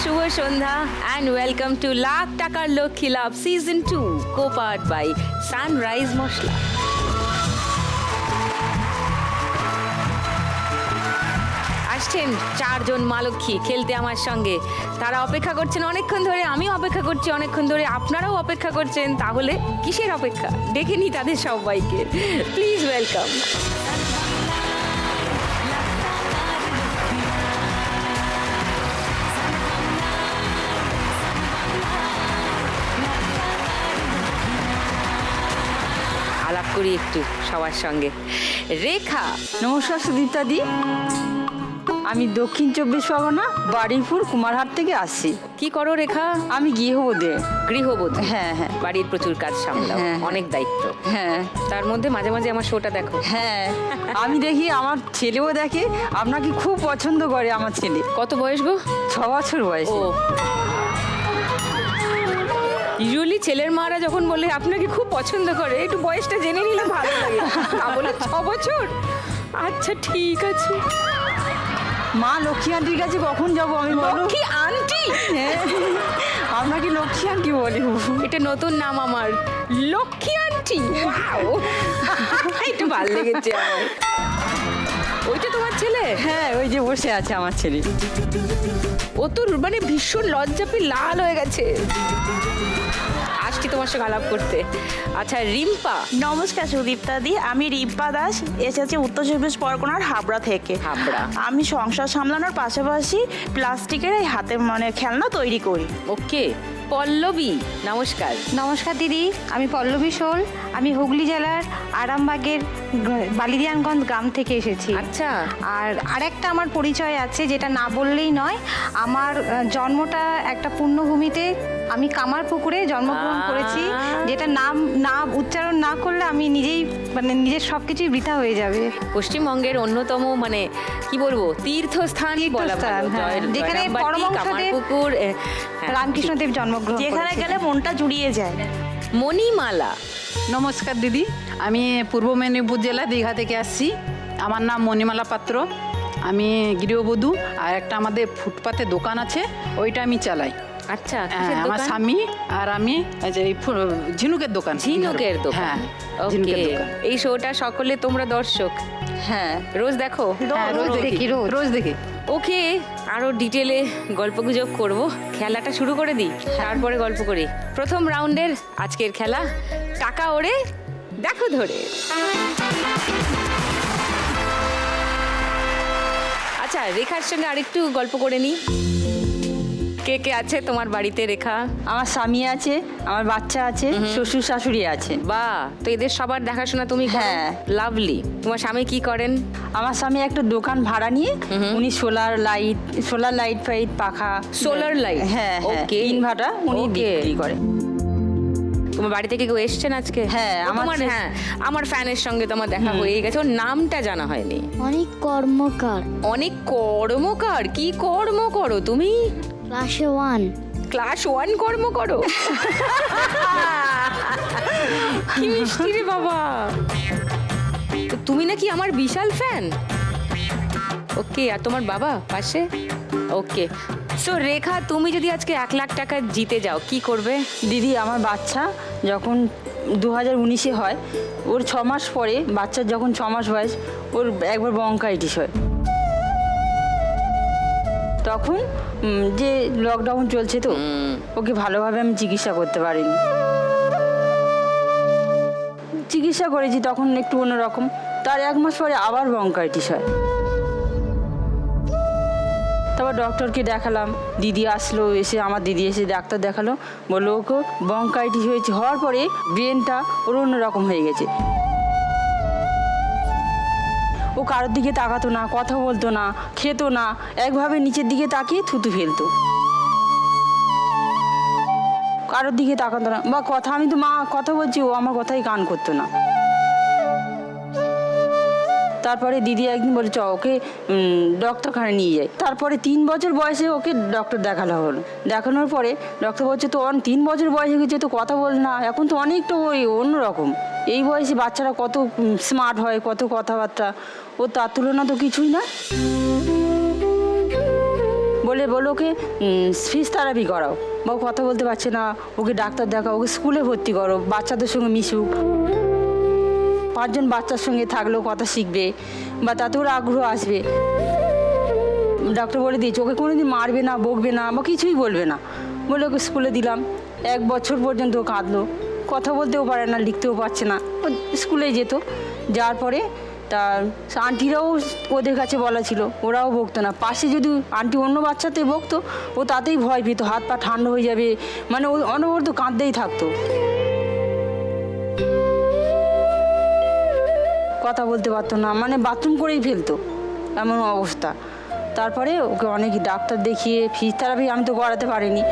শুভ সন্ধ্যা and welcome to lakh টাকার লক্ষ্মী লাভ season 2 co-powered by Sunrise masala. আসছেন চারজন মা লক্ষ্মী খেলতে আমার সঙ্গে। তারা অপেক্ষা করছেন অনেকক্ষণ ধরে, আমিও অপেক্ষা করছি অনেকক্ষণ ধরে, আপনারাও অপেক্ষা করছেন। তাহলে কিসের অপেক্ষা, ডেকে নিই তাদের সবাইকে। Please welcome. আলাপ করি একটু সবার সঙ্গে। রেখা। নমস্কার সুদীপ্তা দি, আমি দক্ষিণ 24 পরগনা বারুইপুর কুমারহাট থেকে আসছি। কি করো রেখা? আমি গৃহবধূ। গৃহবধূ? হ্যাঁ হ্যাঁ। বাড়ির প্রচুর কাজ সামলাও, হ্যাঁ। অনেক দায়িত্ব। হ্যাঁ। তার মধ্যে মাঝে মাঝে আমার শোটা দেখো। হ্যাঁ, আমি দেখি, আমার ছেলেও দেখে। আপনাকে খুব পছন্দ করে আমার ছেলে। কত বয়স গো? 6 বছর বয়স। ও, ইউজুয়ালি ছেলের মারা যখন বলে আপনাকে খুব পছন্দ করে, একটু বয়সটা জেনে নিলে ভালো লাগে। তা বলে 6 বছর? আচ্ছা ঠিক আছে। মা লক্ষ্মী আন্টির কাছে কখন যাবো আমি বলো? লক্ষ্মী আন্টি? হ্যাঁ, আপনাকে লক্ষ্মী আন্টি বলি। এটা নতুন নাম আমার, লক্ষ্মী আন্টি। ওয়াও, একটু ভালো লেগেছে আমার। ওইটা তোমার ছেলে? হ্যাঁ, ওই যে বসে আছে আমার ছেলে। ও তো মানে ভীষণ লজ্জা পেয়ে লাল হয়ে গেছে। আসছি তোমার সঙ্গে আলাপ করতে। আচ্ছা রিম্পা। নমস্কার সুদীপ্তা দি, আমি রিম্পা দাস, এসেছি উত্তর 24 পরগনার হাবড়া থেকে। হাবড়া। আমি সংসার সামলানোর পাশাপাশি প্লাস্টিকের এই হাতে খেলনা তৈরি করি। ওকে। পল্লবী। নমস্কার। নমস্কার দিদি, আমি পল্লবী শোল। আমি হুগলি জেলার আরামবাগের বালিদিয়ানগঞ্জ গ্রাম থেকে এসেছি। আচ্ছা। আর আরেকটা আমার পরিচয় আছে, যেটা না বললেই নয়। আমার জন্মটা একটা পুণ্যভূমিতে, আমি কামারপুকুরে জন্মগ্রহণ করেছি, যেটা নাম না উচ্চারণ না করলে আমি নিজেই নিজের সব কিছুই বৃথা হয়ে যাবে। পশ্চিমবঙ্গের অন্যতম কি বলবো তীর্থস্থান বলা ভালো। হ্যাঁ, যেখানে পরমহংসদেব কামারপুকুর, রামকৃষ্ণদেব জন্মগ্রহণ যেখানে করেছিলেন। গেলে মনটা জুড়িয়ে যায়। মণিমালা। নমস্কার দিদি, আমি পূর্ব মেদিনীপুর জেলা দীঘা থেকে আসছি। আমার নাম মণিমালা পাত্র। আমি গৃহবধূ, আর একটা আমাদের ফুটপাতে দোকান আছে, ওইটা আমি চালাই। আচ্ছা, আমার স্বামী আর আমি এই ঝিনুকের দোকান। ঝিনুকের দোকান। হ্যাঁ, ওকে। ঝিনুকের দোকান। এই শোটা সকলে তোমরা দর্শক? হ্যাঁ, রোজ দেখো? হ্যাঁ, রোজ দেখি, রোজ দেখি। ওকে, আরো ডিটেলে গল্পগুজব করব। খেলাটা শুরু করে দিই, তারপরে গল্প করি। প্রথম রাউন্ডের আজকের খেলা টাকা ওড়ে দেখো ধরে। আচ্ছা, রেখার সঙ্গে আরেকটু গল্প করে নিই। কে কে আছে তোমার বাড়িতে রেখা? আমার স্বামী আছে, আমার বাচ্চা আছে, শ্বশুর শাশুড়ি আছে। বাহ, তো এদের সবার দেখাশোনা তুমি করো? হ্যাঁ। লাভলি। তোমার স্বামী কি করেন? আমার স্বামী একটা দোকান ভাড়া নিয়ে, উনি সোলার লাইট ফাইট, পাখা, সোলার লাইট। হ্যাঁ হ্যাঁ, ওকে। ইনভার্টার উনি বিক্রি করে। তোমার বাড়ি থেকে কেউ এসছেন আজকে? হ্যাঁ, আমার ফ্যানের সঙ্গে তোমার দেখা হয়ে গেছে। ওর নামটা জানা হয়নি। অনেক কর্মকার। অনেক কর্মকার? কি কর্ম করো তুমি? ক্লাসে 1। ক্লাস 1 কর্ম করো? কি মিষ্টি রে বাবা। তো তুমি নাকি আমার বিশাল ফ্যান? ওকে। আর তোমার বাবা পাশে? ওকে। সো রেখা, তুমি যদি আজকে 1 লাখ টাকা জিতে যাও কি করবে? দিদি, আমার বাচ্চা যখন 2019-এ হয়, ওর 6 মাস পরে, বাচ্চার যখন 6 মাস বয়স, ওর একবার ব্রঙ্কাইটিস হয়। তখন যে লকডাউন চলছে, তো ওকে ভালোভাবে আমি চিকিৎসা করতে পারিনি। চিকিৎসা করেছি তখন একটু অন্যরকম। তার 1 মাস পরে আবার ব্রঙ্কাইটিস হয়। তারপর ডক্টরকে দেখালাম, দিদি আসলো, আমার দিদি এসে ডাক্তার দেখালো, বললো ওকে ব্রঙ্কাইটিস হয়েছে। হওয়ার পরে ব্রেনটা ওর অন্যরকম হয়ে গেছে। ও কারোর দিকে তাকাতো না, কথা বলতো না, খেতো না, একভাবে নিচের দিকে তাকিয়ে থুতু ফেলতো। কারোর দিকে তাকাতো না, বা কথা, আমি তো মা কথা বলছি, ও আমার কথাই কান করতো না। তারপরে দিদি একদিন বলে, ওকে ডক্টরখানে নিয়ে যাই। তারপরে 3 বছর বয়সে ওকে ডক্টর দেখানো হলো। দেখানোর পরে ডক্টর বলছে, তো 3 বছর বয়সে গেছে, তো কথা বল না, এখন তো অনেকটা ওই অন্যরকম। এই বয়সে বাচ্চারা কত স্মার্ট হয়, কত কথাবার্তা, ও তার তুলনা তো কিছুই না। বলে বলে বলো ওকে স্পিচ থেরাপি করাও, বা ও কথা বলতে পারছে না, ওকে ডাক্তার দেখাও, ওকে স্কুলে ভর্তি করো, বাচ্চাদের সঙ্গে মিশুক, 5 জন বাচ্চার সঙ্গে থাকলেও কথা শিখবে বা তাতে ওর আগ্রহ আসবে। ডাক্তার বলে দিয়েছে ওকে কোনোদিন মারবে না, বকবে না বা কিছুই বলবে না, বলে ওকে স্কুলে দিলাম। 1 বছর পর্যন্ত ও কাঁদলো, কথা বলতেও পারে না, লিখতেও পারছে না, ও স্কুলে যেত। যাওয়ার পরে তার আন্টিরাও ওদের কাছে বলা ছিল, ওরাও বকতো না। পাশে যদি আন্টি অন্য বাচ্চাতে বকতো, ও তাতেই ভয় পেত, হাত পা ঠান্ডা হয়ে যাবে, মানে ও অনবরত কাঁদতেই থাকতো, কথা বলতে পারতো না, মানে বাথরুম করেই ফেলতো, এমন অবস্থা। তারপরে ওকে অনেক ডাক্তার দেখিয়ে ফিজিওথেরাপি থেরাপি আমি তো করাতে পারিনি,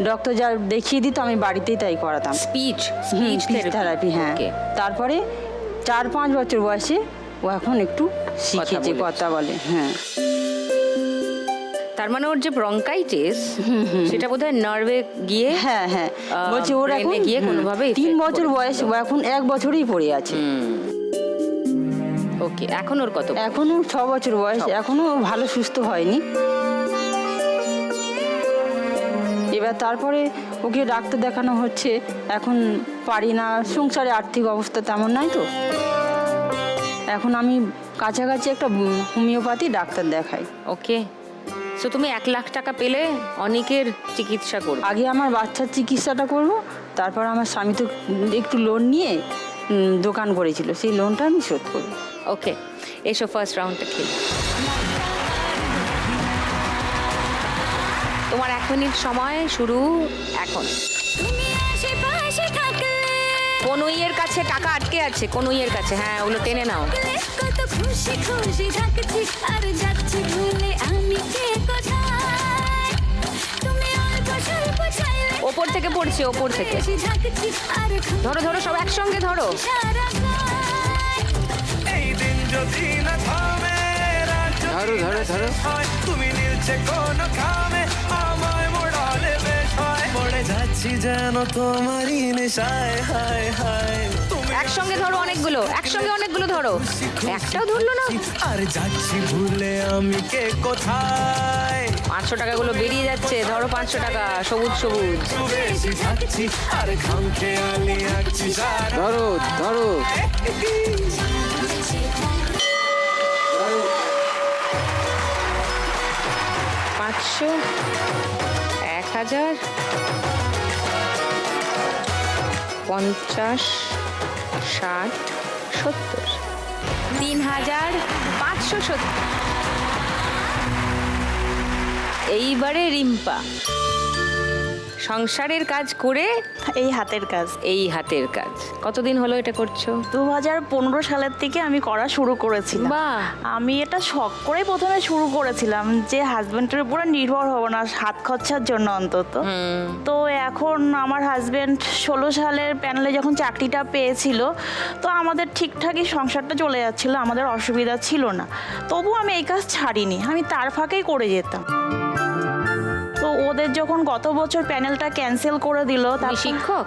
ডক্টর যা দেখিয়ে দিত আমি বাড়িতেই তাই করাতাম। স্পিচ থেরাপি, হ্যাঁ। তারপরে 4-5 বছর বয়সে ও এখন একটু শিখেছে, কথা বলে। হ্যাঁ, তার মানে ওর যে ব্রঙ্কাইটিস সেটা বোধহয় নার্ভে গিয়ে, হ্যাঁ হ্যাঁ, বলছে ওর এখন গিয়ে কোনোভাবে 3 বছর বয়স, ও এখন 1 বছরেই পড়ে আছে। ওকে, এখন ওর কত? এখনো 6 বছর বয়স, এখনো ভালো সুস্থ হয়নি। এবার তারপরে ওকে ডাক্তার দেখানো হচ্ছে, এখন পারি না, সংসারে আর্থিক অবস্থা তেমন নাই তো, এখন আমি কাছাকাছি একটা হোমিওপ্যাথি ডাক্তার দেখাই। ওকে, সো তুমি 1 লাখ টাকা পেলে অনেকের চিকিৎসা করবে। আগে আমার বাচ্চার চিকিৎসাটা করব, তারপর আমার স্বামী তো একটু লোন নিয়ে দোকান করেছিল, সেই লোনটা আমি শোধ করব। ওকে, এসো ফার্স্ট রাউন্ডটা খেলি। তোমার 1 মিনিট সময় শুরু এখন। কোন ইয়ের কাছে টাকা আটকে আছে? কোন ইয়ের কাছে? হ্যাঁ, ওগুলো টেনে নাও। কত খুশি খুশি থাকছি আর যাচ্ছি ভুলে আমি কে কোথায়, তুমি অল্প স্বল্প চাইলে ওপর থেকে পড়ছে, ওপর থেকে বেশি থাকছি আর ধরো ধরো, সব একসঙ্গে ধরো। সারা এই দিন যদি না থামে, ধরো ধরো ধরো, তুমি নীলছে কোন খামে, আমায় মোড়ালে বেশ হয়, পড়ে যাচ্ছি যেন তোমারই নেশায়, হায় হায়। তুমি একসঙ্গে ধরো অনেকগুলো, একসঙ্গে অনেকগুলো ধরো, একটাও ধরলো না। আর যাচ্ছি ভুলে আমি কে কোথায়, 500 টাকাগুলো বেরিয়ে যাচ্ছে, ধরো 500 টাকা, সবুজ সবুজ। বেশি থাকছি আর ঘাম খেয়ালি আঁকছি সারা। ধরো ধরো, 500, 1000, 50, 60, 70, 3570। এইবারে রিম্পা, সংসারের কাজ করে এই হাতের কাজ এই হাতের কাজ কতদিন হলো এটা করছো? 2015 সালের থেকে আমি করা শুরু করেছিলাম। বাহ। আমি এটা শখ করে প্রথমে শুরু করেছিলাম যে হাজবেন্ডের উপরে নির্ভর হব না, হাত খরচার জন্য অন্তত। তো এখন আমার হাজবেন্ড 16 সালের প্যানেলে যখন চাকরিটা পেয়েছিল, তো আমাদের ঠিকঠাকই সংসারটা চলে যাচ্ছিল, আমাদের অসুবিধা ছিল না। তবু আমি এই কাজ ছাড়িনি, আমি তার ফাঁকেই করে যেতাম। তো ওদের যখন গত বছর প্যানেলটা ক্যান্সেল করে দিল, তুমি শিক্ষক?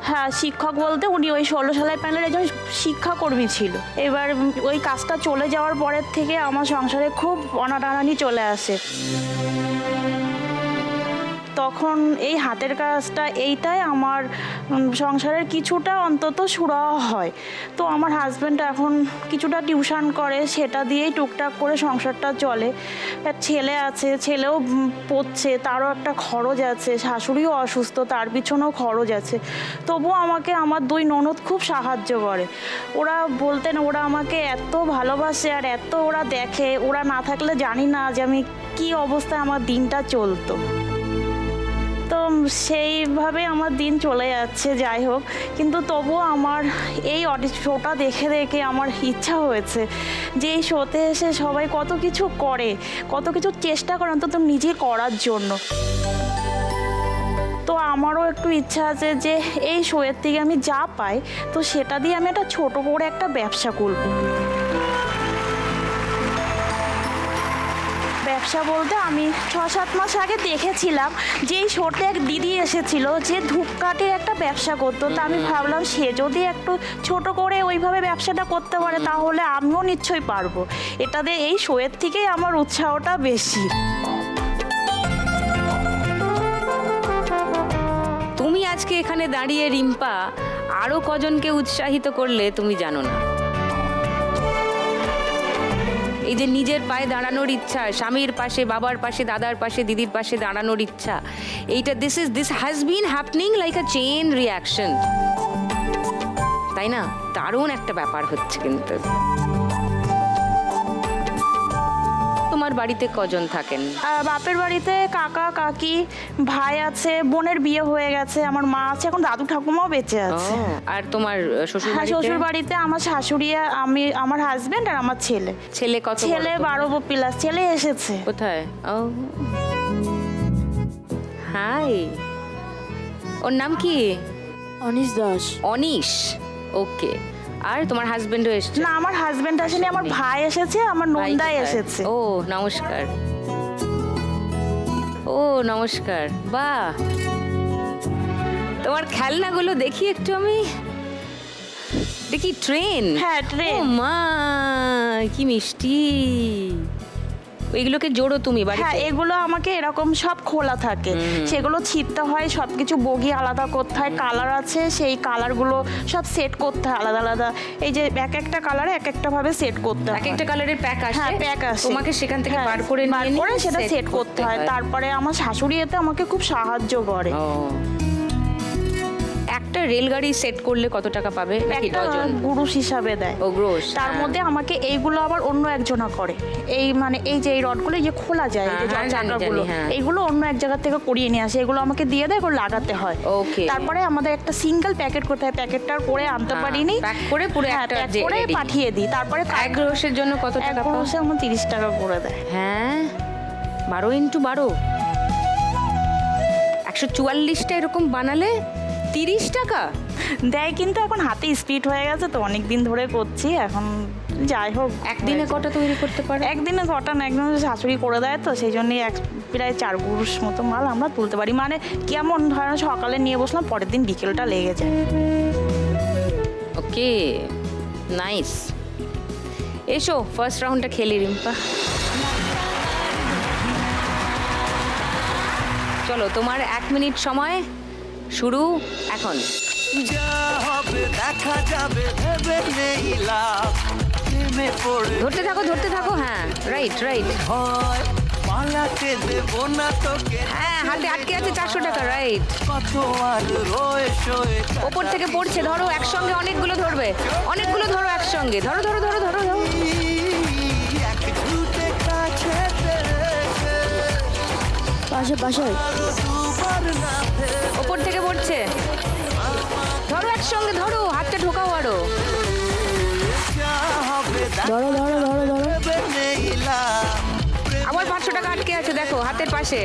হ্যাঁ, শিক্ষক বলতে উনি ওই 16 সালের প্যানেলের একজন শিক্ষাকর্মী ছিল। এবার ওই কাজটা চলে যাওয়ার পরের থেকে আমার সংসারে খুব অনাটানানি চলে আসে। তখন এই হাতের কাজটা এইটাই আমার সংসারের কিছুটা অন্তত সুরাহা হয়। তো আমার হাজব্যান্ড এখন কিছুটা টিউশন করে, সেটা দিয়েই টুকটাক করে সংসারটা চলে। ছেলে আছে, ছেলেও পড়ছে, তারও একটা খরচ আছে, শাশুড়িও অসুস্থ, তার পিছনেও খরচ আছে। তবুও আমাকে আমার 2 ননদ খুব সাহায্য করে। ওরা বলতেন ওরা আমাকে এত ভালোবাসে আর এত ওরা দেখে, ওরা না থাকলে জানি না যে আমি কী অবস্থায় আমার দিনটা চলতো। তো সেইভাবে আমার দিন চলে যাচ্ছে, যাই হোক। কিন্তু তবুও আমার এই শোটা দেখে দেখে আমার ইচ্ছা হয়েছে যে এই শোতে এসে সবাই কত কিছু করে, কত কিছু চেষ্টা করে অন্তত নিজে করার জন্য। তো আমারও একটু ইচ্ছা আছে যে এই শোয়ের থেকে আমি যা পাই, তো সেটা দিয়ে আমি একটা ছোট করে একটা ব্যবসা করব। ব্যবসা বলতে আমি 6-7 মাস আগে দেখেছিলাম যে এই শোতে এক দিদি এসেছিল যে ধূপকাঠির একটা ব্যবসা করতো। তা আমি ভাবলাম সে যদি একটু ছোট করে ওইভাবে ব্যবসাটা করতে পারে তাহলে আমিও নিশ্চয়ই পারবো। এটাতে এই শোয়ের থেকেই আমার উৎসাহটা বেশি। এখানে দাঁড়িয়ে রিম্পা আরো কজনকে উৎসাহিত করলে তুমি জানো না। এই যে নিজের পায়ে দাঁড়ানোর ইচ্ছা, স্বামীর পাশে, বাবার পাশে, দাদার পাশে, দিদির পাশে দাঁড়ানোর ইচ্ছা, এইটা this has been happening like a chain reaction, তাই না? দারুণ একটা ব্যাপার হচ্ছে। কিন্তু তোমার বাড়িতে কজন থাকেন? বাপের বাড়িতে কাকা কাকি ভাই আছে, বোনের বিয়ে হয়ে গেছে, আমার মা আছে, এখন দাদু ঠাকুমাও বেঁচে আছে। আর তোমার শ্বশুর হ্যাঁ, শ্বশুর বাড়িতে আমার শাশুড়ি, আমি, আমার হাজবেন্ড আর আমার ছেলে। ছেলে কত? ছেলে 12 ছেলে এসেছে। কোথায়? ও হাই, ওর নাম কি? অনিশ দাস। অনিশ, ওকে। আর তোমার হাজবেন্ডও এসেছে? না, আমার হাজবেন্ড আসেনি, আমার ভাই এসেছে, আমার ভাই নন্দাই কোথায়? এসেছে। ও নমস্কার। ও নমস্কার। বাহ, তোমার খেলনাগুলো দেখি একটু আমি। দেখি ট্রেন। হ্যাঁ, ট্রেন। ও মা, কি মিষ্টি। এগুলোকে জোড়ো তুমি বাড়িতে? হ্যাঁ, এগুলো আমাকে এরকম সব খোলা থাকে, সেগুলো ছিঁড়তে হয়, সবকিছু বগি আলাদা করতে হয়, কালার আছে, সেই কালারগুলো সব সেট করতে হয় আলাদা আলাদা। এই যে এক একটা কালারে এক একটা ভাবে সেট করতে হয়। এক একটা কালারের প্যাক আসে? হ্যাঁ, প্যাক আসে। তোমাকে সেখান থেকে হ্যাঁ, বার করে নিয়ে সেটা সেট করতে হয়। তারপরে আমার শাশুড়ি এতে আমাকে খুব সাহায্য করে। ও, একটা রেলগাড়ি সেট করলে কত টাকা পাবে? নাকি একটা ডজন? গুরুশ হিসাবে দেয়। ও গ্রোস। তার মধ্যে আমাকে এইগুলো আবার অন্য একজনা করে। এই মানে এই যে এই রডগুলো এই যে খোলা যায়, এই যে হ্যাঁ, জানি, চাকাগুলো, জানি, হ্যাঁ। এইগুলো অন্য এক জায়গা থেকে করিয়ে নিয়ে আসে, এগুলো আমাকে দিয়ে দেয়, এগুলো লাগাতে হয়। ওকে। তারপরে আমাদের একটা সিঙ্গেল প্যাকেট করতে হয়, প্যাকেটটা করে আনতে হ্যাঁ, পারিনি, প্যাক করে পুরো হ্যাঁ, একটা প্যাক যে করে ready। পাঠিয়ে দিই। তারপরে এক গ্রোসের জন্য কত এক টাকা পাও? গ্রোসে আমার 30 টাকা করে দেয়। হ্যাঁ, 12x12 144টা এরকম বানালে 30 টাকা দেয়, কিন্তু এখন হাতে স্পিড হয়ে গেছে তো, অনেক দিন ধরে করছি এখন। যাই হোক, একদিনে কটা তৈরি করতে পারো? একদিনে কটা না, একদম শাশুড়ি করে দেয় তো, সেই জন্যই প্রায় 4 গ্রুশ মতো মাল আমরা তুলতে পারি। মানে কেমন ধরেন সকালে নিয়ে বসলাম, পরের দিন বিকেলটা লেগে যায়। ওকে, নাইস। এসো ফার্স্ট রাউন্ডটা খেলি রিম্পা। চলো, তোমার 1 মিনিট সময় শুরু এখন। যা হবে দেখা যাবে, ভেবে নেই লাভ, প্রেমে পড়ে ধরতে থাকো। হ্যাঁ, রাইট। ভয়, পালাতে দেবো না তোকে। হ্যাঁ, হাতে আটকে আছে 400 টাকা, রাইট। কত আর রয়ে শোয়ে ওপর থেকে পড়ছে, ধরো একসঙ্গে অনেকগুলো ধরবে, অনেকগুলো ধরো একসঙ্গে, ধরো। এক ঝুঁকে কাছে পেরেছে, পাশে দুবার না ফেরে ওপর থেকে পড়ছে, ধরো একসঙ্গে, ধরো, হাতটা ঢোকাও আরো। যা হবে ধরো ভেবে নেই লাভ, আবার 500 টাকা আটকে আছে, দেখো হাতের পাশে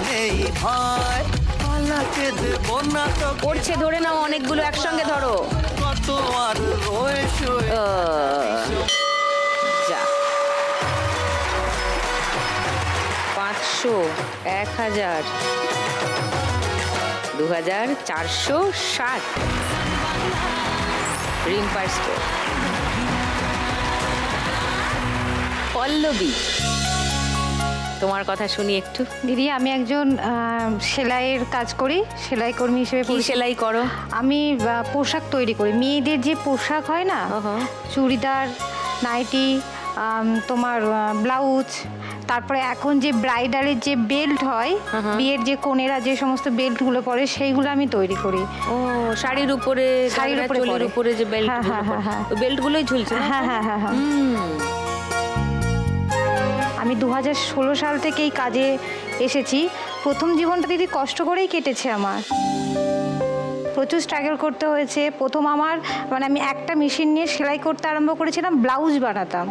নেই ভয়, পালাতে দেবো না তোকে। পড়ছে, ধরে নাও অনেকগুলো একসঙ্গে ধরো। কত আর রয়ে শোয়ে যা 500, 1000, 2000, 460। রিম্পার স্কোর। পল্লবী, তোমার কথা শুনি একটু। দিদি, আমি একজন সেলাইয়ের কাজ করি, সেলাই কর্মী হিসেবে কি সেলাই করো? আমি পোশাক তৈরি করি, মেয়েদের যে পোশাক হয় না, চুড়িদার, নাইটি, তোমার ব্লাউজ, তারপরে এখন যে ব্রাইডালের যে বেল্ট হয়, বিয়ের যে কনেরা যে সমস্ত বেল্টগুলো পরে, সেইগুলো আমি তৈরি করি। ও, শাড়ির উপরে, শাড়ির উপরে চুলের পরে। উপরে যে বেল্ট, হ্যাঁ। বেল্টগুলোই ঝুলছে না? হ্যাঁ। হুম। আমি 2016 সাল থেকে এই কাজে এসেছি। প্রথম জীবনটা দিদি কষ্ট করেই কেটেছে আমার, প্রচুর স্ট্রাগল করতে হয়েছে। প্রথম আমার মানে আমি একটা মেশিন নিয়ে সেলাই করতে আরম্ভ করেছিলাম, ব্লাউজ বানাতাম।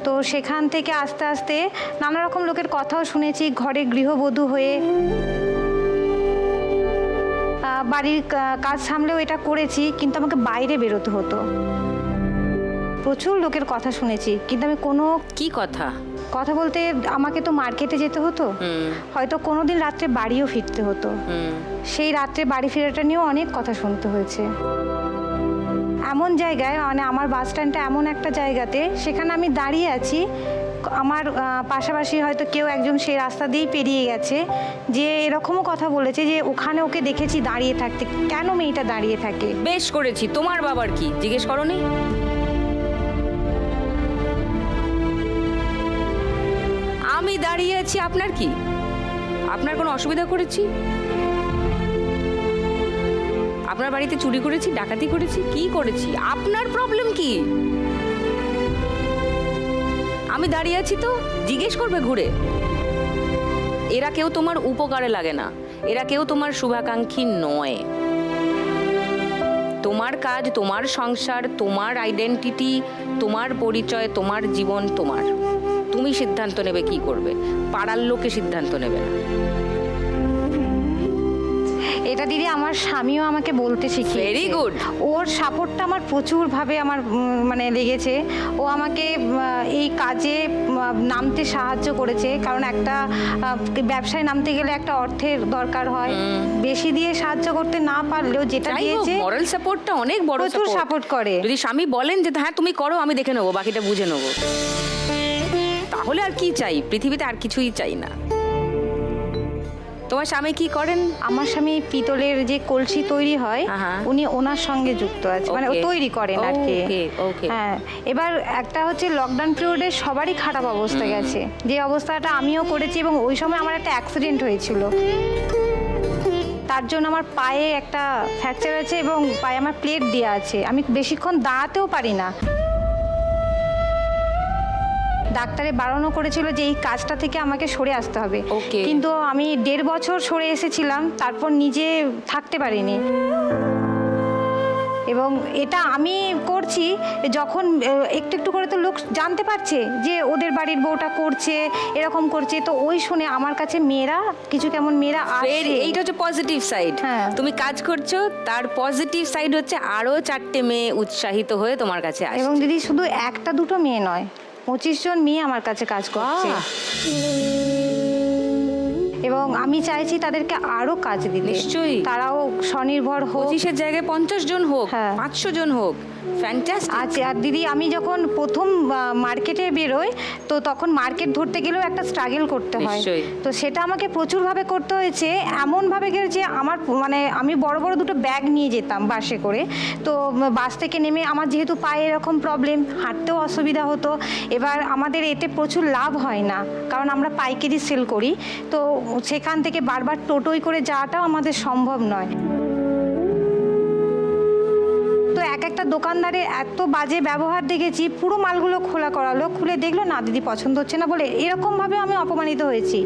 তো সেখান থেকে আস্তে আস্তে নানা রকম লোকের কথাও শুনেছি, ঘরে গৃহবধূ হয়ে বাড়ির কাজ সামলেও এটা করেছি, কিন্তু আমাকে বাইরে বেরোতে হতো। প্রচুর লোকের কথা শুনেছি, কিন্তু আমি কি কথা বলতে আমাকে তো মার্কেটে যেতে হতো, হয়তো কোনোদিন রাত্রে বাড়িও ফিরতে হতো। সেই রাত্রে বাড়ি ফেরাটা নিয়েও অনেক কথা শুনতে হয়েছে। এমন জায়গায়, মানে আমার বাস স্ট্যান্ডটা এমন একটা জায়গাতে, সেখানে আমি দাঁড়িয়ে আছি, আমার পাশাপাশি হয়তো কেউ একজন সেই রাস্তা দিয়েই পেরিয়ে গেছে, যে এরকমও কথা বলেছে যে ওখানে ওকে দেখেছি দাঁড়িয়ে থাকতে, কেন মেয়েটা দাঁড়িয়ে থাকে। বেশ করেছি। তোমার বাবার কি জিজ্ঞেস করোনি? আমি দাঁড়িয়ে আছি, আপনার কি? আপনার কোনো অসুবিধা করেছি? আপনার বাড়িতে চুরি করেছি, ডাকাতি করেছি, কি করেছি? আপনার প্রবলেম কি? আমি দাঁড়িয়ে আছি তো জিজ্ঞেস করবে ঘুরে। এরা কেউ তোমার উপকারে লাগে না, এরা কেউ তোমার শুভাকাঙ্ক্ষী নয়। তোমার কাজ, তোমার সংসার, তোমার আইডেন্টিটি, তোমার পরিচয়, তোমার জীবন তোমার। তুমি সিদ্ধান্ত নেবে কি করবে, পাড়ার লোকে সিদ্ধান্ত নেবে না। এটা দিদি আমার স্বামীও আমাকে বলতে শিখিয়েছে। Very good. ওর সাপোর্টটা আমার প্রচুরভাবে আমার মানে লেগেছে। ও আমাকে এই কাজে নামতে সাহায্য করেছে, কারণ একটা ব্যবসায় নামতে গেলে একটা অর্থের দরকার হয়। বেশি দিয়ে সাহায্য করতে না পারলেও যেটা দিয়েছে, মরাল সাপোর্টটা অনেক বড় প্রচুর support। সাপোর্ট করে। যদি স্বামী বলেন যে হ্যাঁ তুমি করো, আমি দেখে নেবো, বাকিটা বুঝে নেবো, তাহলে আর কি চাই পৃথিবীতে? আর কিছুই চাই না। তোমার স্বামী কি করেন? আমার স্বামী পিতলের যে কলসি তৈরি হয়, উনি ওনার সঙ্গে যুক্ত আছে, মানে ও তৈরি করেন আর কি। হ্যাঁ, এবার একটা হচ্ছে লকডাউন পিরিয়ডে সবারই খারাপ অবস্থা গেছে, যে অবস্থাটা আমিও করেছি, এবং ওই সময় আমার একটা অ্যাক্সিডেন্ট হয়েছিল। তার জন্য আমার পায়ে একটা ফ্র্যাকচার আছে এবং পায়ে আমার প্লেট দেওয়া আছে, আমি বেশিক্ষণ দাঁড়াতেও পারি না। ডাক্তারে বারণও করেছিল যে এই কাজটা থেকে আমাকে সরে আসতে হবে, কিন্তু আমি 1.5 বছর সরে এসেছিলাম, তারপর নিজে থাকতে পারিনি। এবং এটা আমি করছি যখন একটু একটু করে তো লোক জানতে পারছে যে ওদের বাড়ির বউটা করছে, এরকম করছে, তো ওই শুনে আমার কাছে মেয়েরা, কিছু কেমন মেয়েরা আসে। এইটা হচ্ছে পজিটিভ সাইড। তুমি কাজ করছো, তার পজিটিভ সাইড হচ্ছে আরো 4টে মেয়ে উৎসাহিত হয়ে তোমার কাছে আসে। এবং দিদি শুধু 1-2 মেয়ে নয়, 25 জন মেয়ে আমার কাছে কাজ করছে। এবং আমি চাইছি তাদেরকে আরো কাজ দিতে। নিশ্চয়ই। তারাও স্বনির্ভর হোক। 25-এর জায়গায় 50 জন হোক, 500 জন হোক, ফ্যান্টাস্টিক। আচ্ছা, আর দিদি আমি যখন প্রথম মার্কেটে বেরোই, তো তখন মার্কেট ধরতে গেলেও একটা স্ট্রাগল করতে হয়, তো সেটা আমাকে প্রচুরভাবে করতে হয়েছে। এমনভাবে গেছে আমার, মানে আমি বড় বড় 2টো ব্যাগ নিয়ে যেতাম বাসে করে, তো বাস থেকে নেমে আমার যেহেতু পায়ে এরকম প্রবলেম, হাঁটতেও অসুবিধা হতো। এবার আমাদের এতে প্রচুর লাভ হয় না, কারণ আমরা পাইকারি সেল করি, তো সেখান থেকে বারবার টোটোই করে যাওয়াটাও আমাদের সম্ভব নয়। তো একটা দোকানদারের এত বাজে ব্যবহার দেখেছি, পুরো মালগুলো খোলা করালো, খুলে দেখলো না দিদি পছন্দ হচ্ছে না বলে, এরকমভাবে আমি অপমানিত হয়েছি।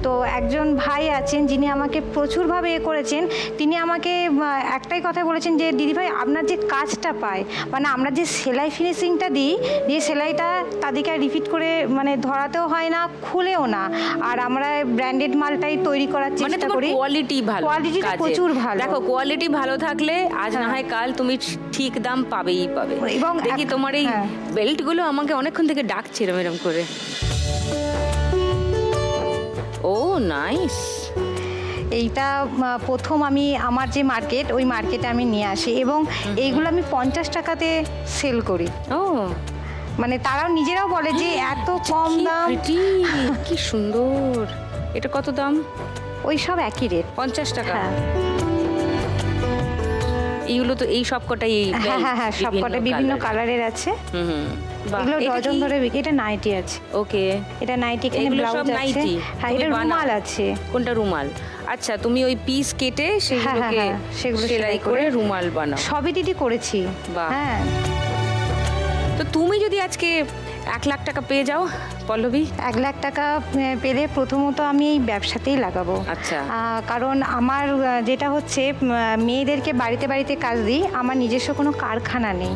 তো একজন ভাই আছেন যিনি আমাকে প্রচুরভাবে করেছেন, তিনি আমাকে একটাই কথা বলেছেন যে দিদিভাই আপনার যে কাজটা পায়, মানে আমরা যে সেলাই ফিনিশিংটা দিই, যে সেলাইটা তাদেরকে রিপিট করে মানে ধরাতেও হয় না, খুলেও না, আর আমরা ব্র্যান্ডেড মালটাই তৈরি করার চেষ্টা করি। কোয়ালিটি ভালো, কোয়ালিটিটা প্রচুর ভালো। দেখো কোয়ালিটি ভালো থাকলে আজ না হয় কাল তুমি ঠিক দাম পাবেই পাবে। এবং দেখি তোমার এই বেল্টগুলো আমাকে অনেকক্ষণ থেকে ডাকছে এরম করে। ও নাইস। এইটা প্রথম আমি আমার যে মার্কেট, ওই মার্কেটে আমি নিয়ে আসি, এবং এইগুলো আমি 50 টাকাতে সেল করি। ও মানে তারাও নিজেরাও বলে যে এত কম দাম, কি সুন্দর। এটা কত দাম? ওই সব একই রেট, 50 টাকা। এইগুলো তো এই সবকটাই, হ্যাঁ সবকটা বিভিন্ন কালারের আছে। এগুলো ডজন ধরে বিক্রি। এটা নাইটি আছে। ওকে, এটা নাইটি, এখানে ব্লাউজ আছে। হ্যাঁ, এটা রুমাল আছে। কোনটা রুমাল? আচ্ছা, তুমি ওই পিস কেটে সেগুলোকে সেলাই করে রুমাল বানাও? সবই দিদি করেছি। হ্যাঁ। তো তুমি যদি আজকে 1 লাখ টাকা পেয়ে যাও পল্লবী? 1 লাখ টাকা পেলে প্রথমত আমি এই ব্যবসাতেই লাগাবো। আচ্ছা। কারণ আমার যেটা হচ্ছে, মেয়েদেরকে বাড়িতে বাড়িতে কাজ দিই, আমার নিজস্ব কোনো কারখানা নেই।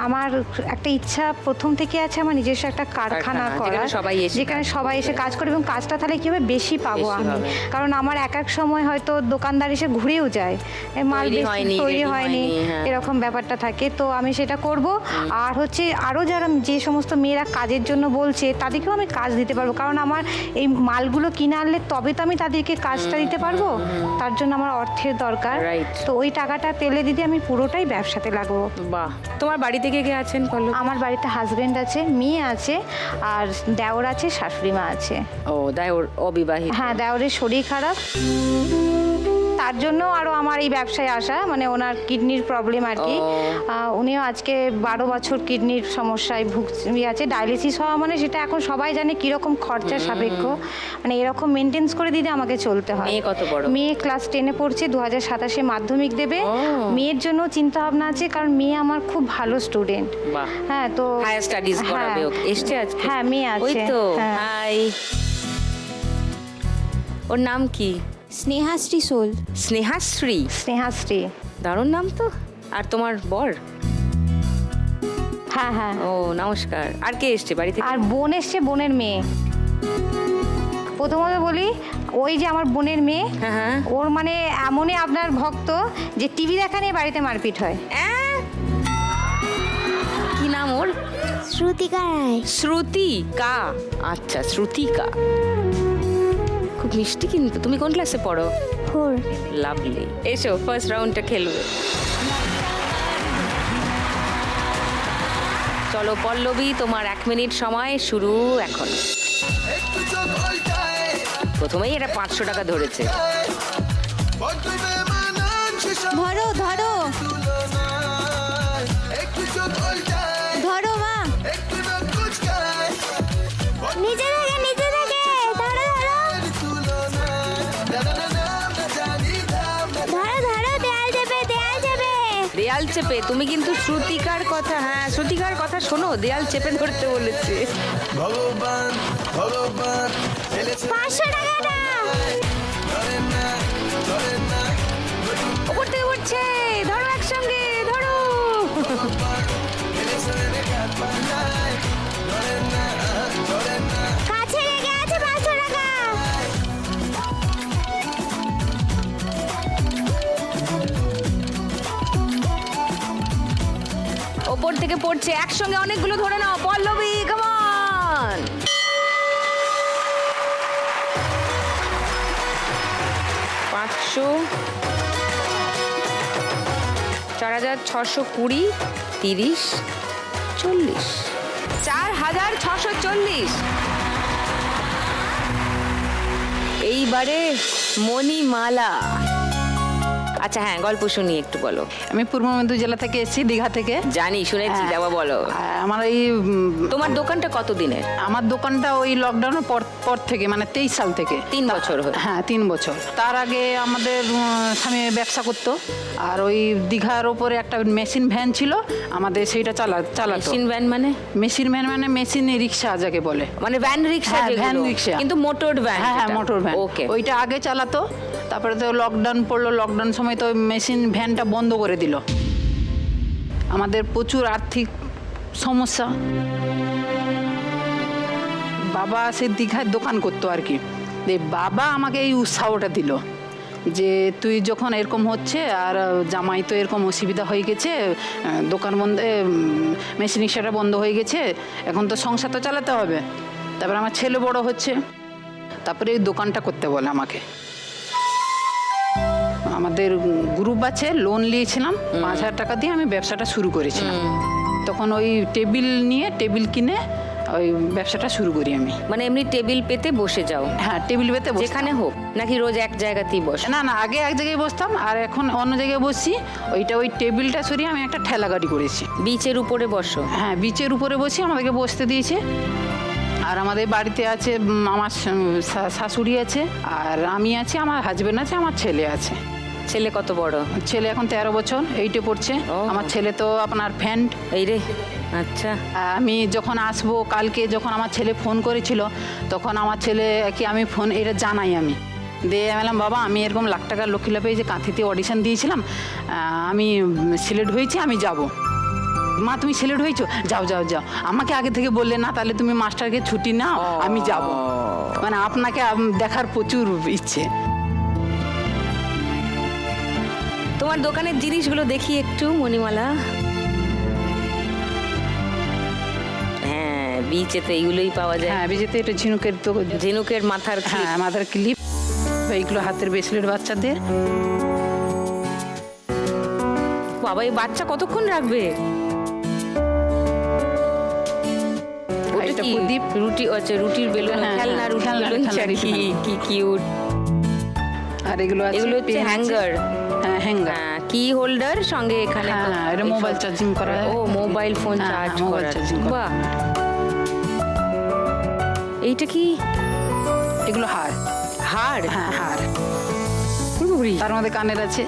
আমার একটা ইচ্ছা প্রথম থেকে আছে, আমার নিজস্ব একটা কারখানা করার, যেখানে সবাই এসে কাজ করে, এবং কাজটা তাহলে কি হবে বেশি পাবো আমি। কারণ আমার এক সময় হয়তো দোকানদার এসে ঘুরেও যায়, মাল তৈরি হয়নি, এরকম ব্যাপারটা থাকে। তো আমি সেটা করব। আর হচ্ছে আরও যারা, যে সমস্ত মেয়েরা কাজের জন্য বলছে তাদেরকেও আমি কাজ দিতে পারবো, কারণ আমার এই মালগুলো কিনে আনলে তবে তো আমি তাদেরকে কাজটা দিতে পারবো, তার জন্য আমার অর্থের দরকার। Right. তো ওই টাকাটা পেলে দিদি আমি পুরোটাই ব্যবসাতে লাগবো। বাহ, তোমার বাড়ি থেকে কে আছেন পল্লবী? আমার বাড়িতে হাজবেন্ড আছে, মেয়ে আছে, আর দেওর আছে, শাশুড়ি মা আছে। ও ওর অবিবাহিত। হ্যাঁ, দেওরের শরীর খারাপ, তার জন্য আরও আমার এই ব্যবসায় আসা, মানে ওনার কিডনির প্রবলেম আর কি। উনিও আজকে 12 বছর কিডনির সমস্যায় আছে। ডায়ালিসিস হওয়া মানে সেটা এখন সবাই জানে কীরকম খরচা সাপেক্ষ, মানে এরকম মেনটেন্স করে দিদি আমাকে চলতে হয়। মেয়ে কত বড়? মেয়ে ক্লাস 10-এ পড়ছে, 2027-এ মাধ্যমিক দেবে। মেয়ের জন্য চিন্তা ভাবনা আছে, কারণ মেয়ে আমার খুব ভালো স্টুডেন্ট। বাহ। হ্যাঁ, তো হায়ার স্টাডিজ করাবে ওকে। এসছে আজকে? হ্যাঁ, মেয়ে আছে। ওই তো, হ্যাঁ। হাই। ওর নাম কি? স্নেহাশ্রী সোল। স্নেহাশ্রী। স্নেহাশ্রী। দারুণ নাম তো। আর তোমার বর? হ্যাঁ হ্যাঁ। ও নমস্কার। আর কে এসছে বাড়ি থেকে? আর বোন এসছে, বোনের মেয়ে। প্রথমত বলি, ওই যে আমার বোনের মেয়ে, হ্যাঁ হ্যাঁ। ওর মানে এমনই আপনার ভক্ত যে টিভি দেখা নিয়ে বাড়িতে মারপিট হয়। কি নাম ওর? শ্রুতিকা রায়। শ্রুতিকা। আচ্ছা, শ্রুতিকা। খুব মিষ্টি কিন্তু। তুমি কোন ক্লাসে পড়ো? 4। লাভলি। এসো, ফার্স্ট রাউন্ডটা খেলবে। চলো পল্লবী, তোমার 1 মিনিট সময় শুরু এখন। প্রথমেই এটা 500 টাকা ধরেছে। ধরো ধরো ধরো মা, নিচে থেকে নিচে থেকে ধরো ধরো ধরো ধরো, দেয়াল যাবে দেয়াল যাবে। দেয়াল চেপে? তুমি কিন্তু শ্রুতিকার কথা, হ্যাঁ শ্রুতিকার কথা শোনো, দেয়াল চেপে ধরতে বলেছে। ভগবান ভগবান 500 টাকা না। ওপর থেকে পড়ছে, ধরো একসঙ্গে ধরো। কাছে লেগে আছে 500 টাকা। ওপর থেকে পড়ছে, একসঙ্গে অনেকগুলো ধরে নাও পল্লবী, কাম অন। পাঁচশো, 4620, 30, 40, 4640। এইবারে মণিমালা। আচ্ছা হ্যাঁ, গল্প শুনি, একটু বলো। আমি পূর্ব মেদিনীপুর জেলা থেকে এসেছি, দীঘা থেকে। জানি, শুনেছি, হ্যাঁ। দেওয়া বলো। আমার এই তোমার দোকানটা কত দিনের? আমার দোকানটা ওই লকডাউনের পর থেকে, মানে 23 সাল থেকে। 3 বছর হলো। হ্যাঁ, 3 বছর। তার আগে আমাদের স্বামী ব্যবসা করতো, আর ওই দীঘার ওপরে একটা মেশিন ভ্যান ছিল আমাদের, সেইটা চালাতো। মেশিন ভ্যান মানে? মেশিন ভ্যান মানে মেশিন রিক্সা যাকে বলে, মানে ভ্যান রিক্সা? হ্যাঁ, যেগুলো, ভ্যান রিক্সা। কিন্তু মোটর ভ্যান। হ্যাঁ হ্যাঁ, মোটর ভ্যান। ওকে। ওইটা আগে চালাতো, তারপরে তো লকডাউন পড়লো। লকডাউন সময় তো মেশিন ভ্যানটা বন্ধ করে দিল। আমাদের প্রচুর আর্থিক সমস্যা। বাবা সে দীঘায় দোকান করতো আর কি। বাবা আমাকে এই উৎসাহটা দিল যে তুই যখন এরকম হচ্ছে, আর জামাই তো এরকম অসুবিধা হয়ে গেছে, দোকান বন্ধ, মেশিন রিক্সাটা বন্ধ হয়ে গেছে, এখন তো সংসার তো চালাতে হবে। তারপরে আমার ছেলে বড় হচ্ছে, তারপরে এই দোকানটা করতে বলে আমাকে। আমাদের গ্রুপ আছে, লোন নিয়েছিলাম 5000 টাকা দিয়ে, আমি ব্যবসাটা শুরু করেছিলাম। তখন ওই টেবিল কিনে ওই ব্যবসাটা শুরু করি আমি। মানে এমনি টেবিল পেতে বসে যাও? হ্যাঁ, টেবিল পেতে বসতাম। যেখানে হোক, নাকি রোজ এক জায়গাতেই বসে? না না, আগে এক জায়গায় বসতাম, আর এখন অন্য জায়গায় বসছি। ওই টেবিলটা সরিয়ে আমি একটা ঠেলা গাড়ি করেছি। বিচের উপরে বসো? হ্যাঁ, বিচের উপরে বসে আমাদেরকে বসতে দিয়েছে। আর আমাদের বাড়িতে আছে আমার শাশুড়ি আছে, আর আমি আছি, আমার হাজবেন্ড আছে, আমার ছেলে আছে। ছেলে কত বড়? ছেলে এখন 13 বছর, 8-এ পড়ছে। আমার ছেলে তো আপনার ফ্যান্ট। এই রে, আচ্ছা। আমি যখন আসবো কালকে, যখন আমার ছেলে ফোন করেছিল, তখন আমার ছেলে কি আমি ফোন এটা জানাই আমি দিয়ে বললাম, বাবা আমি এরকম লাখ টাকার লক্ষ্মী লাভে যে কাঁথিতে অডিশন দিয়েছিলাম, আমি সিলেক্ট হয়েছি, আমি যাব। মা তুমি সিলেক্ট হয়েছো? যাও যাও যাও। আমাকে আগে থেকে বললে না, তাহলে তুমি মাস্টারকে ছুটি নাও, আমি যাব। মানে আপনাকে দেখার প্রচুর ইচ্ছে। তোমার দোকানের জিনিসগুলো দেখি একটু, মণিমালা। হ্যাঁ, বিচেতে এইগুলোই পাওয়া যায়। হ্যাঁ বিজেতে এটা ঝিনুকের তো ঝিনুকের মাথার clip। হ্যাঁ মাথার ক্লিপ, এইগুলো হাতের ব্রেসলেট বাচ্চাদের। বাবা এই বাচ্চা কতক্ষণ রাখবে? ওটা এটা কি? প্রদীপ। রুটি, আচ্ছা রুটির বেলুন, হ্যাঁ, খেলনা রুটির খেলনা, বেলুন খেলনা, চাকি, খেলনা। কি কিউট। আর এগুলো আছে এগুলো হচ্ছে pen আছে। হ্যাঙ্গার। হ্যাঁ হ্যাঙ্গার। হ্যাঁ, কি হোল্ডার সঙ্গে এখানে তো হ্যাঁ, এটা এইসব- মোবাইল চার্জিং করা হয়। ও মোবাইল ফোন হ্যাঁ, চার্জ মোবাইল করার। চার্জিং করা। বাহ, এইটা কি? এগুলো হার। হাড়? হ্যাঁ হার। পুরোপুরি? তার মধ্যে কানের আছে।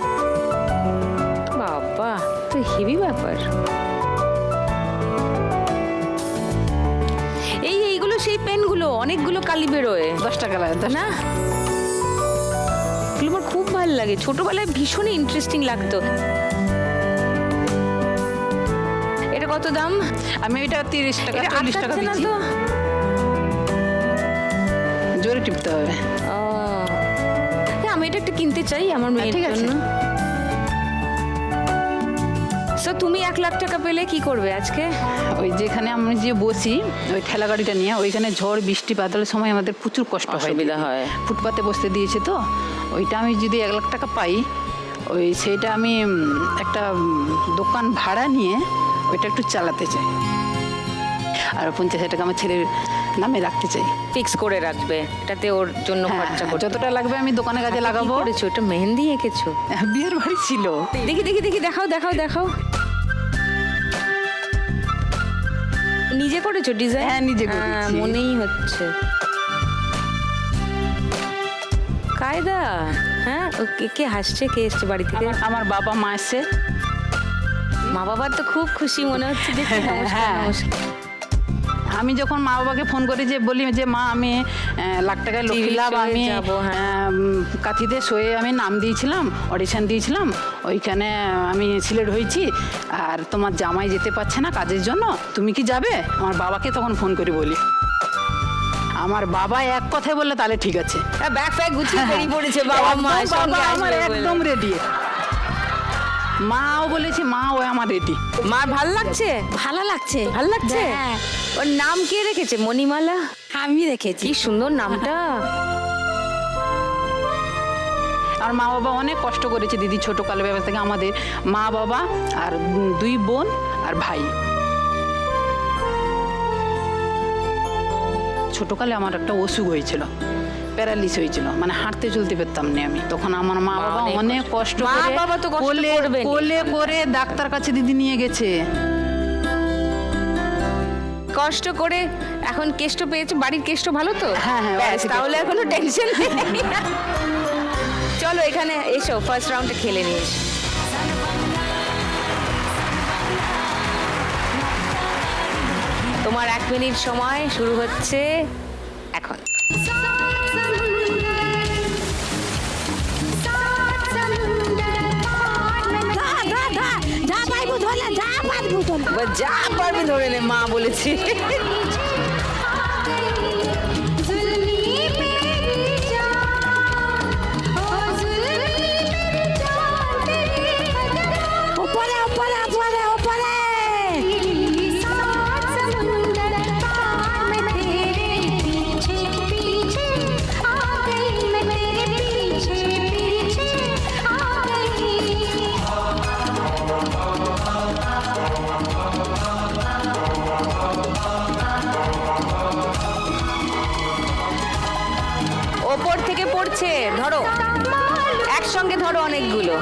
বাবা তো হেভি ব্যাপার। এইগুলো সেই পেনগুলো, অনেকগুলো কালি বেরোয় 10 টাকা লাগে, 10 না? এগুলো আমার খুব ভালো লাগে, ছোটবেলায় ভীষণ ইন্টারেস্টিং লাগতো। এটা কত দাম? আমি এটা 30 টাকা এটা 40 টাকা আটকাচ্ছে না দিচ্ছি। তো? জোরে টিপতে হবে। ও, হ্যাঁ, আমি এটা একটা কিনতে চাই আমার মেয়ের ঠিক আছে। জন্য। তো তুমি 1 লাখ টাকা পেলে কি করবে আজকে? ওই যেখানে আমি যে বসি ওই ঠেলা গাড়িটা নিয়ে, ওইখানে ঝড় বৃষ্টি বাদলের সময় আমাদের প্রচুর কষ্ট হয়, অসুবিধা হয়। ফুটপাতে বসতে দিয়েছে তো, ওইটা আমি যদি 1 লাখ টাকা পাই, সেইটা আমি একটা দোকান ভাড়া নিয়ে ওইটা একটু চালাতে চাই, আর 50,000 টাকা আমার ছেলের নামে রাখতে চাই। ফিক্স করে রাখবে, এটাতে ওর জন্য হ্যাঁ, খরচা করতে। যতটা লাগবে আমি দোকানে কাজে লাগাবো। কি করেছো? ওটা মেহেন্দি এঁকেছো? বিয়ের বাড়ি ছিল। দেখি দেখি দেখি, দেখাও দেখাও দেখাও। নিজে করেছো ডিজাইন? হ্যাঁ, নিজে করেছি। মনেই হচ্ছে। কায়দা। হ্যাঁ, কে হাসছে? কে এসছে বাড়ি থেকে? আমার বাবা মা এসছে। মা বাবার তো খুব খুশি মনে হচ্ছে দেখে। নমস্কার হ্যাঁ। নমস্কার। আমি যখন মা বাবাকে ফোন করি যে বলি যে মা আমি 1 লাখ টাকায় লক্ষ্মী লাভ শোয়ে আমি যাবো, হ্যাঁ। কাঁথিতে শোয়ে আমি নাম দিয়েছিলাম, অডিশন দিয়েছিলাম, ওইখানে আমি সিলেক্ট হয়েছি, আর তোমার জামাই যেতে পারছে না কাজের জন্য, তুমি কি যাবে? আমার বাবাকে তখন ফোন করে বলি। আমার বাবা এক কথায় বললে তাহলে ঠিক আছে। ব্যাগ ফ্যাগ গুছিয়ে বেরিয়ে পড়েছে বাবা মা একদম সঙ্গে বাবা আমার আসবে বলে। একদম রেডি। মাও বলেছে, মা ও আমার রেডি। মার ভাল লাগছে? ভালো লাগছে। ভাল লাগছে? হ্যাঁ। ওর নাম কে রেখেছে? মণিমালা? আমি রেখেছি। কি সুন্দর নামটা। আর মা বাবা অনেক কষ্ট করেছে দিদি, ছোটকালে ব্যবস্থা থেকে আমাদের মা বাবা আর 2 বোন আর ভাই। ছোটকালে আমার একটা অসুখ হয়েছিল, প্যারালিস হয়েছিল, মানে হাঁটতে চলতে পারতাম না আমি। তখন আমার মা বাবা অনেক কষ্ট মা করে বাবা তো কষ্ট করবেনই। কোলে করে ডাক্তার কাছে দিদি নিয়ে গেছে। কষ্ট করে এখন কেষ্ট পেয়েছে, বাড়ির কেষ্ট ভালো তো? হ্যাঁ, হ্যাঁ, ব্যাস, বাড়িতে তাহলে আর কোনো টেনশন নেই। চলো এখানে এসো, ফার্স্ট রাউন্ডে খেলে নিয়ে এসো। তোমার 1 মিনিট সময় শুরু হচ্ছে এখন। যা পাইবো ধরে, যা পারবো ধরে। এবার যা পারবে ধরে নে, মা বলেছি। উপরে উপরে উপরে উপরে। ওপর থেকে পড়ছে, ধরো একসঙ্গে ধরো অনেকগুলো।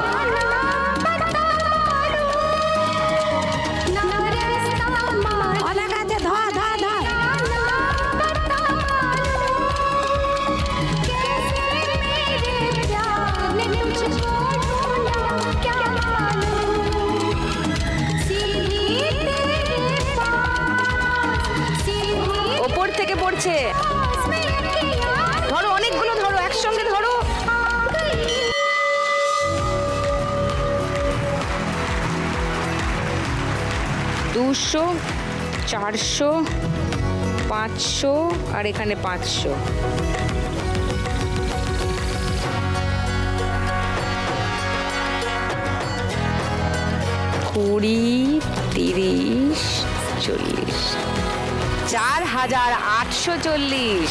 অনেক আছে, ধর ধর ধর। ওপর থেকে পড়ছে, ধরো অনেকগুলো, ধরো একসঙ্গে ধরো। 200, 400, 500 আর এখানে 500। কুড়ি, 30, 40। 4,840।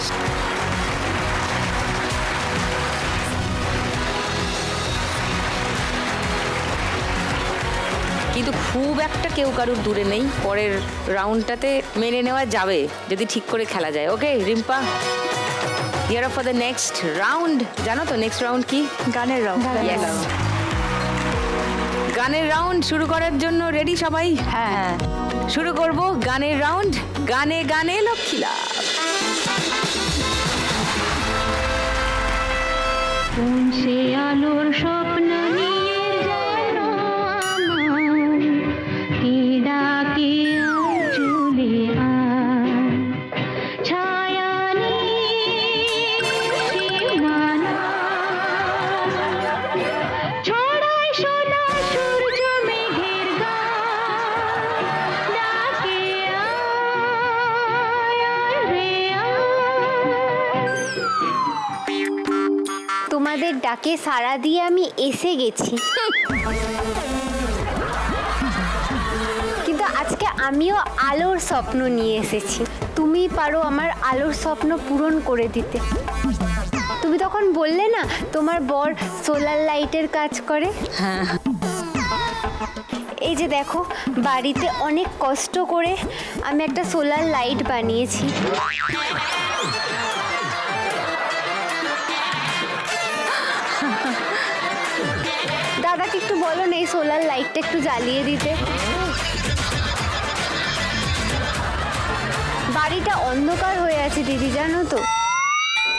কিন্তু খুব একটা কেউ কারুর দূরে নেই, পরের রাউন্ডটাতে মেনে নেওয়া যাবে যদি ঠিক করে খেলা যায়। Okay Rimpa, here for the next round. জানো তো নেক্সট রাউন্ড কি? গানের রাউন্ড। Yes. গানের রাউন্ড শুরু করার জন্য রেডি সবাই? হ্যাঁ শুরু করব গানের রাউন্ড। গানে গানে লক্ষ্মীলা। কোন সে আলোর স্বপ্ন নিয়ে যেন আমার কে ডাকে চলে আয় ছায়া সীমানা ছড়ায় সোনা সূর্য মেঘের গান ডাকে আয় রে আয়। তোমাদের ডাকে সাড়া দিয়ে আমি এসে গেছি, কিন্তু আজকে আমিও আলোর স্বপ্ন নিয়ে এসেছি। তুমি পারো আমার আলোর স্বপ্ন পূরণ করে দিতে। তুমি তখন বললে না তোমার বর সোলার লাইটের কাজ করে। এই যে দেখো, বাড়িতে অনেক কষ্ট করে আমি একটা সোলার লাইট বানিয়েছি। দাদাকে একটু বলো না এই সোলার লাইটটা একটু জ্বালিয়ে দিতে। বাড়িটা অন্ধকার হয়ে আছে দিদি, জানো তো।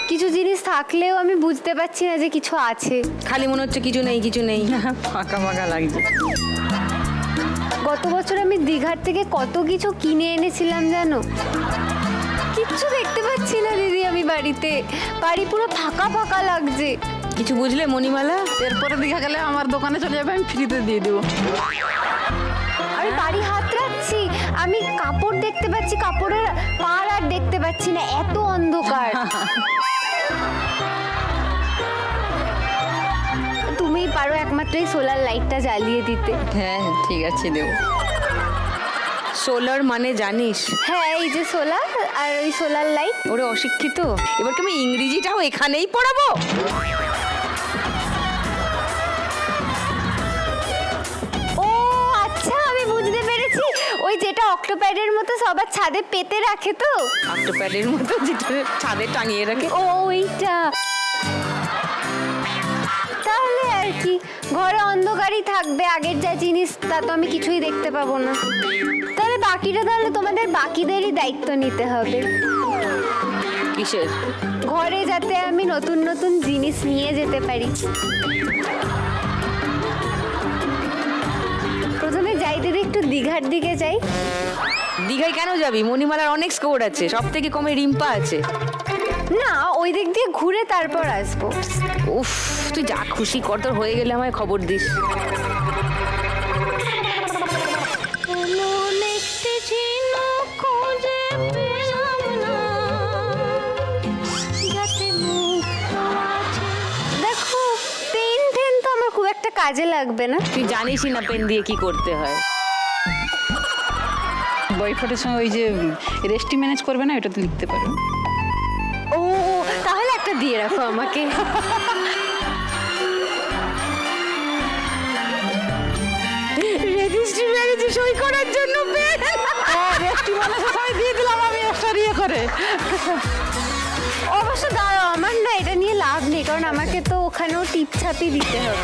কিছু জিনিস থাকলেও আমি বুঝতে পারছি না যে কিছু আছে। খালি মনে হচ্ছে কিছু নেই কিছু নেই। ফাঁকা ফাঁকা লাগছে। গত বছর আমি দীঘার থেকে কত কিছু কিনে এনেছিলাম জানো, কিচ্ছু দেখতে পাচ্ছি না দিদি। আমি বাড়িতে, বাড়ি পুরো ফাঁকা ফাঁকা লাগছে। কিছু বুঝলে মণিমালা? এরপরে দীঘা গেলে আমার দোকানে চলে যাবে, আমি ফ্রিতে দিয়ে দেবো। আমি বাড়ি হাত রাখছি, আমি কাপড় দেখতে পাচ্ছি, কাপড়ের পাড় আর দেখতে পাচ্ছি না, এত অন্ধকার। তুমি পারো একমাত্র এই সোলার লাইটটা জ্বালিয়ে দিতে। হ্যাঁ ঠিক আছে, দেবো। সোলার মানে জানিস? হ্যাঁ, এই যে সোলার আর ওই সোলার লাইট। ওরে অশিক্ষিত, এবার কি আমি ইংরেজিটাও এখানেই পড়াবো? ও আচ্ছা, আমি বুঝতে পেরেছি। ওই যেটা অক্টোপ্যাডের মতো সবার ছাদে পেতে রাখে তো। অক্টোপ্যাডের মতো যেটা ছাদে টাঙিয়ে রাখে। ও ওইটা। তাহলে আর কি, ঘরে অন্ধকারই থাকবে, আগের যা জিনিস তা তো আমি কিছুই দেখতে পাবো না। তাহলে বাকিটা তাহলে তোমাদের বাকিদেরই দায়িত্ব নিতে হবে। কিসের? ঘরে যাতে আমি নতুন নতুন জিনিস নিয়ে যেতে পারি। প্রথমে যাই দিদি, একটু দীঘার দিকে যাই। দীঘায় কেন যাবি? মণিমালার অনেক স্কোর আছে, সব থেকে কমে রিম্পা আছে। না, ওই দিক দিয়ে ঘুরে তারপর আসবো। উফ, তুই যা খুশি কর, তোর হয়ে গেলে আমায় খবর দিস। দেখো, পেন টেন তো আমার খুব একটা কাজে লাগবে না। তুই জানিসই না পেন দিয়ে কি করতে হয়। বয়ফ্রেন্ডের সঙ্গে ওই যে রেস্টি ম্যানেজ করবে না, ওটাতে লিখতে পারো। ও তাহলে একটা দিয়ে রাখো আমাকে। রেজিস্ট্রি ম্যারেজে সই করার জন্য পেন। রেস্টি ম্যানেজ সবাই দিয়ে দিলাম আমি একটা ইয়ে করে। অবশ্য দাঁড়াও, আমার না এটা নিয়ে লাভ নেই, কারণ আমাকে তো ওখানেও টিপ ছাপি দিতে হবে।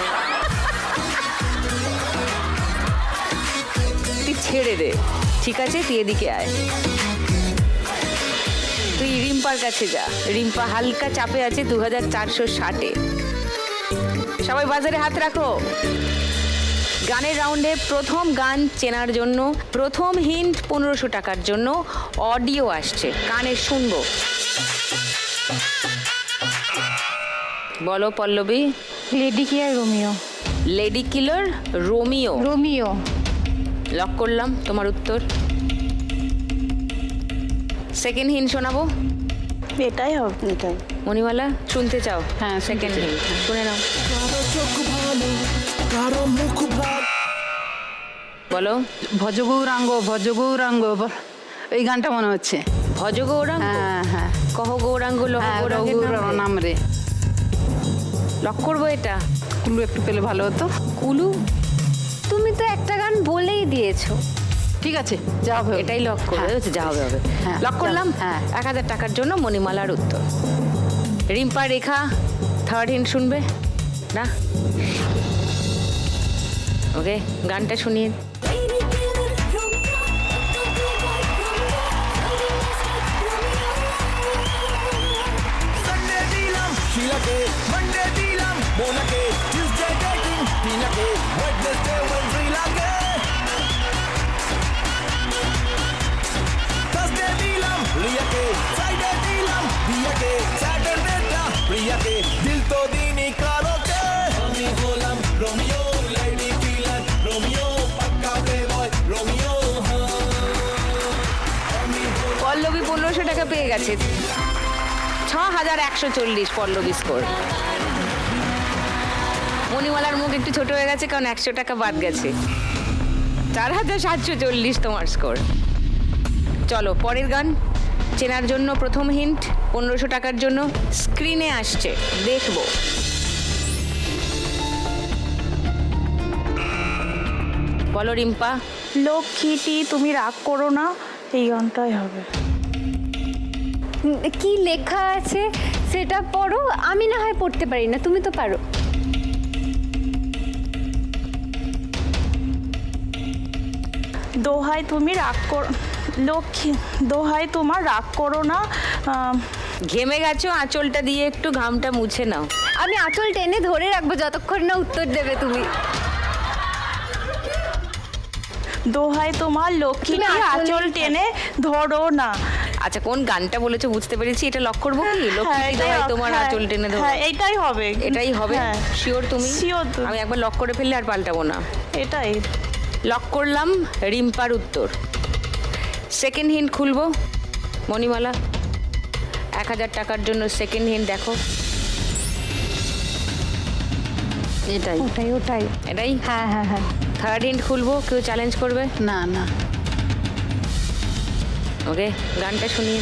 তুই ছেড়ে দে, ঠিক আছে? তুই এদিকে আয়, তুই রিম্পার কাছে যা। রিম্পা হালকা চাপে আছে 2460-এ। সবাই বাজারে হাত রাখো। গানের রাউন্ডে প্রথম গান চেনার জন্য প্রথম হিন্ট 1500 টাকার জন্য অডিও আসছে, কানে শুনবো। বলো পল্লবী। লেডি কি আর Romeo. Lady killer Romeo. Romeo. Lock করলাম তোমার উত্তর। সেকেন্ড হিন্ট শোনাবো। এটাই হবে। এটাই। মণিমালা শুনতে চাও? হ্যাঁ, সেকেন্ড শুনতে হিন্ট শুনে নাও। বলো। ভজগৌরাঙ্গ ভজগৌরাঙ্গ, এই গানটা মনে হচ্ছে। ভজ গৌরাঙ্গ হ্যাঁ হ্যাঁ কহ গৌরাঙ্গ লহ হ্যাঁ গৌরাঙ্গের রঘুর নাম রে। নাম রে। লক করবো এটা। কুলু একটু পেলে ভালো হতো। কুলু তুমি তো একটা গান বলেই দিয়েছো। ঠিক আছে যা হবে হবে। এটাই লক করবে, হ্যাঁ। যা হবে হবে। হ্যাঁ, লক করলাম। হ্যাঁ। 1000 টাকার জন্য মণিমালার উত্তর। রিম্পা রেখা থার্ড হিন্ট শুনবে না? ওকে, গানটা শুনিয়ে। Sunday dilam, Sheila ke, Monday dilam, Mona ke, Tuesday dating, Tina ke, Wednesday Wednesday ke. Thursday dilam, Priya ke, Friday dilam, Dia ke, Saturday ta, Priya ke, dil to dini karo ke. Ami holam Romeo, lady killer, Romeo, pakka playboy, Romeo. Pallavi 1500 টাকা পেয়ে গেছে। 6140 Pallavi score. মণিমালার মুখ একটু ছোট হয়ে গেছে কারণ 100 টাকা বাদ গেছে। 4740 তোমার স্কোর। চলো পরের গান চেনার জন্য প্রথম হিন্ট 1500 টাকার জন্য স্ক্রিনে আসছে, দেখবো। বলো রিম্পা। লক্ষ্মীটি তুমি রাগ করো না, এই গানটাই হবে। কি লেখা আছে সেটা পড়ো, আমি না হয় পড়তে পারি না, তুমি তো পারো। দোহাই তুমি রাগ করো লক্ষ্মী, দোহাই তোমার রাগ করো না। ঘেমে গেছো, আঁচলটা দিয়ে একটু ঘামটা মুছে নাও। আমি আঁচল টেনে ধরে রাখবো যতক্ষণ না উত্তর দেবে তুমি। দোহাই তোমার লক্ষ্মী তুমি আঁচল আঁচল টেনে ধরো না। আচ্ছা কোন গানটা বলেছো বুঝতে পেরেছি, এটা লক করবো কি? হ্যাঁ, লক্ষ্মী এটাই দোহাই হবে, তোমার হ্যাঁ, আঁচল টেনে ধরো। হ্যাঁ, এটাই হবে। এটাই হবে? হ্যাঁ। শিওর তুমি? Sure তো। আমি একবার লক করে ফেললে আর পাল্টাবো না। এটাই। লক করলাম রিম্পার উত্তর। সেকেন্ড হিন্ট খুলবো মণিমালা। 1000 টাকার জন্য সেকেন্ড হিন্ট দেখো। এটাই। ওটাই ওটাই। এটাই? হ্যাঁ হ্যাঁ হ্যাঁ। থার্ড হিন্ট খুলবো, কেউ চ্যালেঞ্জ করবে? না না ওকে, গানটা শুনিয়ে।